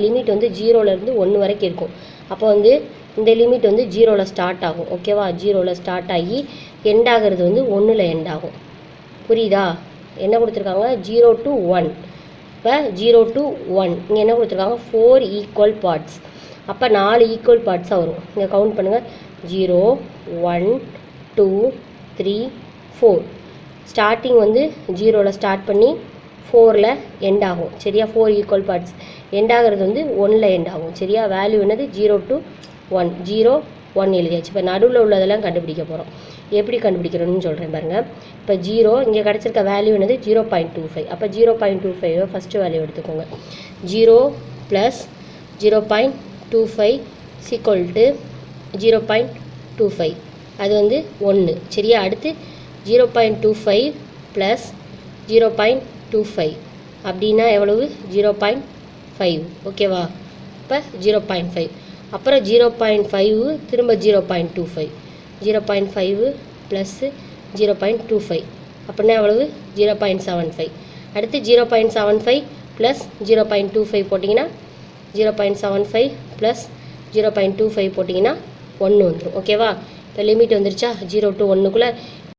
Limit வந்து 0லேருந்து 1 வரைக்கும் இருக்கும். அப்போ வந்து இந்த லிமிட் வந்து 0ல் ஸ்டார்ட் ஆகும். ஓகேவா? 0ல் ஸ்டார்ட் ஆகி எண்ட் ஆகிறது வந்து 1ல் எண்ட் ஆகும். புரியுதா? என்ன கொடுத்துருக்காங்க? 0 to 1. இப்போ 0 to 1 இங்கே என்ன கொடுத்துருக்காங்க? 4 ஈக்குவல் பார்ட்ஸ். அப்போ 4 ஈக்குவல் பார்ட்ஸாக வரும். இங்கே கவுண்ட் பண்ணுங்கள். 0 1 2 3 4. ஸ்டார்டிங் வந்து 0ல் ஸ்டார்ட் பண்ணி 4ல் எண்ட் ஆகும். சரியா? 4 ஈக்குவல் பார்ட்ஸ். எண்ட் ஆகிறது வந்து 1ல் எண்ட் ஆகும். சரியா? வேல்யூ என்னது? 0 to 1. 0 1 எழுதியாச்சு. இப்போ நடுவில் உள்ளதெல்லாம் கண்டுபிடிக்க போகிறோம். எப்படி கண்டுபிடிக்கிறோன்னு சொல்கிறேன் பாருங்கள். இப்போ 0 இங்கே கிடச்சிருக்க வேல்யூ என்னது? 0.25. அப்போ 0.25 ஃபஸ்ட்டு வேல்யூ எடுத்துக்கோங்க. 0 + 0.25 ஈக்குவல் டு 0.25. அது வந்து 1. சரியா? அடுத்து 0.25 + 0.25 அப்படின்னா எவ்வளவு? 0.5. ஓகேவா? இப்போ 0.5. அப்புறம் 0.5 திரும்ப 0.25. 0.5 + 0.25 அப்படின்னா எவ்வளவு? 0.75. அடுத்து 0.75 + 0.25 போட்டிங்கன்னா 0.75 + 0.25 போட்டிங்கன்னா 1 வந்துடும். ஓகேவா? இப்போ லிமிட் வந்துருச்சா? 0 to 1க்குள்ளே